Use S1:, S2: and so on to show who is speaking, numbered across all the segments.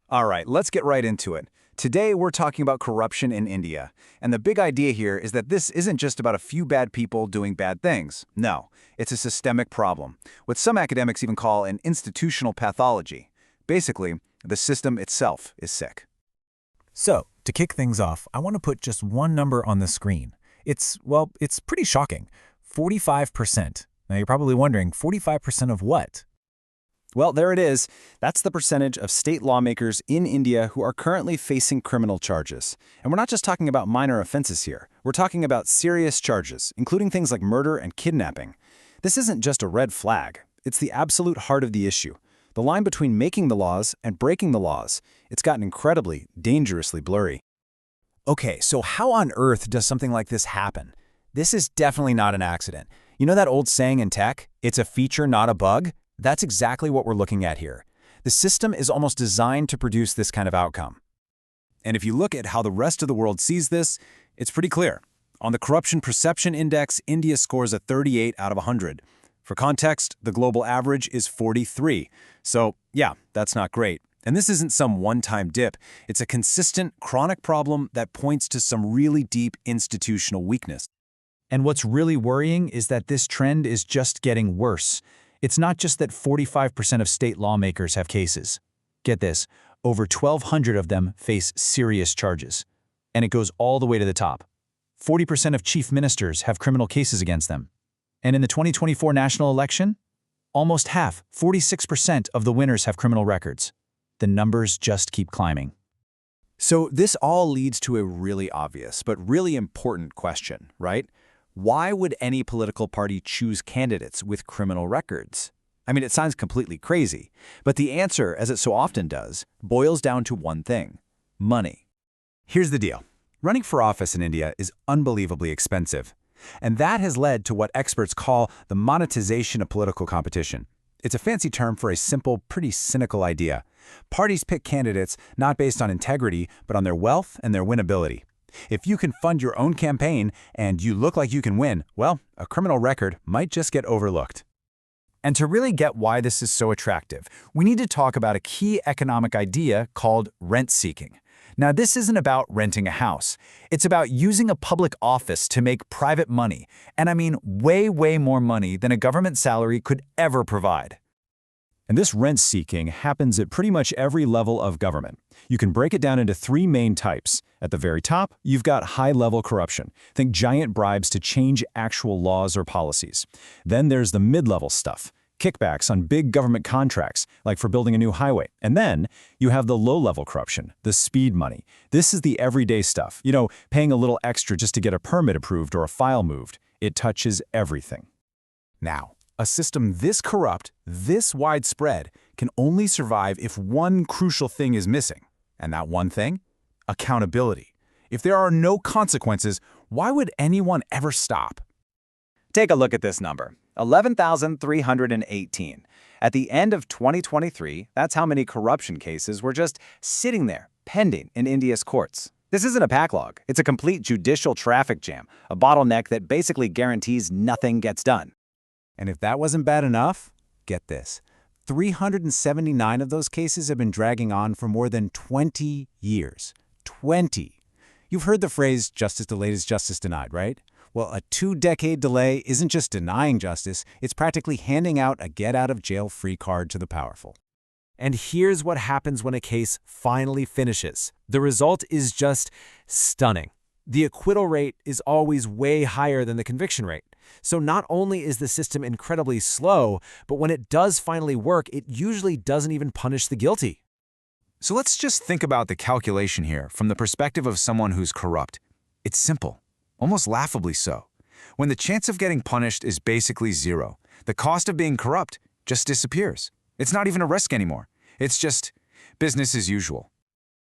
S1: All right, let's get right into it. Today, we're talking about corruption in India. And the big idea here is that this isn't just about a few bad people doing bad things. No, it's a systemic problem, what some academics even call an institutional pathology. Basically, the system itself is sick.
S2: So, to kick things off, I want to put just one number on the screen. It's pretty shocking. 45%. Now you're probably wondering, 45% of what?
S1: Well, there it is. That's the percentage of state lawmakers in India who are currently facing criminal charges. And we're not just talking about minor offenses here. We're talking about serious charges, including things like murder and kidnapping. This isn't just a red flag. It's the absolute heart of the issue. The line between making the laws and breaking the laws, it's gotten incredibly, dangerously blurry.
S2: Okay, so how on earth does something like this happen? This is definitely not an accident. You know that old saying in tech, it's a feature, not a bug? That's exactly what we're looking at here. The system is almost designed to produce this kind of outcome.
S1: And if you look at how the rest of the world sees this, it's pretty clear. On the Corruption Perception Index, India scores a 38 out of 100. For context, the global average is 43. So, yeah, that's not great. And this isn't some one-time dip. It's a consistent, chronic problem that points to some really deep institutional weakness.
S2: And what's really worrying is that this trend is just getting worse. It's not just that 45% of state lawmakers have cases. Get this, over 1,200 of them face serious charges. And it goes all the way to the top. 40% of chief ministers have criminal cases against them. And in the 2024 national election, almost half, 46% of the winners have criminal records. The numbers just keep climbing.
S1: So this all leads to a really obvious but really important question, right? Why would any political party choose candidates with criminal records? I mean, it sounds completely crazy, but the answer, as it so often does, boils down to one thing: money. Here's the deal. Running for office in India is unbelievably expensive, and that has led to what experts call the monetization of political competition. It's a fancy term for a simple, pretty cynical idea. Parties pick candidates not based on integrity, but on their wealth and their winnability. If you can fund your own campaign and you look like you can win, well, a criminal record might just get overlooked. And to really get why this is so attractive, we need to talk about a key economic idea called rent-seeking. Now, this isn't about renting a house. It's about using a public office to make private money, and I mean way, way more money than a government salary could ever provide. And this rent-seeking happens at pretty much every level of government. You can break it down into three main types. At the very top, you've got high-level corruption. Think giant bribes to change actual laws or policies. Then there's the mid-level stuff. Kickbacks on big government contracts, like for building a new highway. And then you have the low-level corruption, the speed money. This is the everyday stuff. You know, paying a little extra just to get a permit approved or a file moved. It touches everything. Now, a system this corrupt, this widespread, can only survive if one crucial thing is missing. And that one thing? Accountability. If there are no consequences, why would anyone ever stop? Take a look at this number, 11,318. At the end of 2023, that's how many corruption cases were just sitting there, pending in India's courts. This isn't a backlog. It's a complete judicial traffic jam, a bottleneck that basically guarantees nothing gets done. And if that wasn't bad enough, get this. 379 of those cases have been dragging on for more than 20 years. 20. You've heard the phrase, justice delayed is justice denied, right? Well, a 2-decade delay isn't just denying justice, it's practically handing out a get-out-of-jail-free card to the powerful. And here's what happens when a case finally finishes. The result is just stunning. The acquittal rate is always way higher than the conviction rate. So not only is the system incredibly slow, but when it does finally work, it usually doesn't even punish the guilty. So let's just think about the calculation here from the perspective of someone who's corrupt. It's simple, almost laughably so. When the chance of getting punished is basically zero, the cost of being corrupt just disappears. It's not even a risk anymore. It's just business as usual.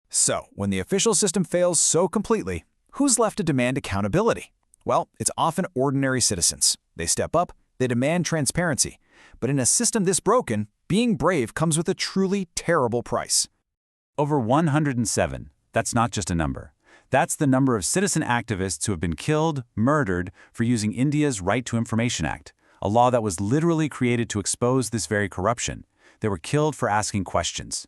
S1: So when the official system fails so completely, who's left to demand accountability? Well, it's often ordinary citizens. They step up, they demand transparency. But in a system this broken, being brave comes with a truly terrible price. Over 107. That's not just a number. That's the number of citizen activists who have been killed, murdered, for using India's Right to Information Act, a law that was literally created to expose this very corruption. They were killed for asking questions.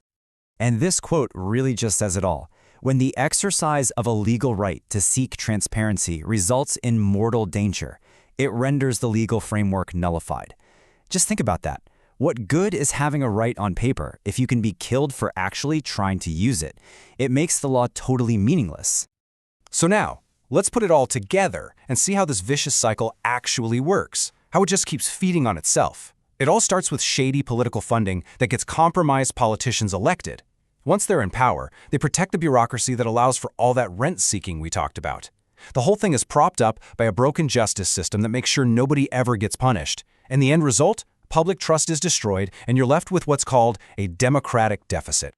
S3: And this quote really just says it all. When the exercise of a legal right to seek transparency results in mortal danger, it renders the legal framework nullified. Just think about that. What good is having a right on paper if you can be killed for actually trying to use it? It makes the law totally meaningless.
S2: So now, let's put it all together and see how this vicious cycle actually works, how it just keeps feeding on itself. It all starts with shady political funding that gets compromised politicians elected. Once they're in power, they protect the bureaucracy that allows for all that rent-seeking we talked about. The whole thing is propped up by a broken justice system that makes sure nobody ever gets punished. And the end result? Public trust is destroyed, and you're left with what's called a democratic deficit.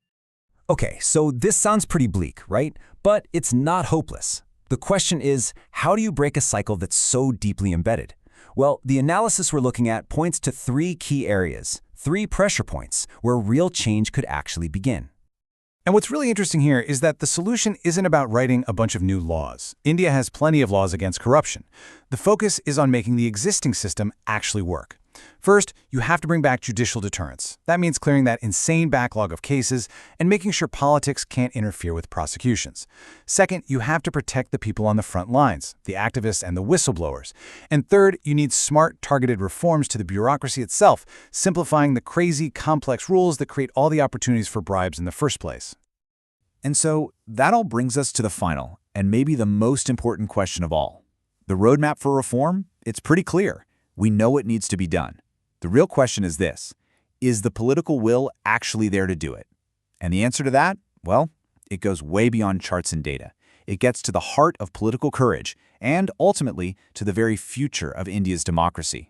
S1: Okay, so this sounds pretty bleak, right? But it's not hopeless. The question is, how do you break a cycle that's so deeply embedded? Well, the analysis we're looking at points to 3 key areas, 3 pressure points, where real change could actually begin.
S2: And what's really interesting here is that the solution isn't about writing a bunch of new laws. India has plenty of laws against corruption. The focus is on making the existing system actually work. First, you have to bring back judicial deterrence. That means clearing that insane backlog of cases and making sure politics can't interfere with prosecutions. Second, you have to protect the people on the front lines, the activists and the whistleblowers. And third, you need smart, targeted reforms to the bureaucracy itself, simplifying the crazy, complex rules that create all the opportunities for bribes in the first place.
S1: And so that all brings us to the final, and maybe the most important question of all. The roadmap for reform? It's pretty clear. We know it needs to be done. The real question is this: is the political will actually there to do it? And the answer to that? Well, it goes way beyond charts and data. It gets to the heart of political courage and, ultimately, to the very future of India's democracy.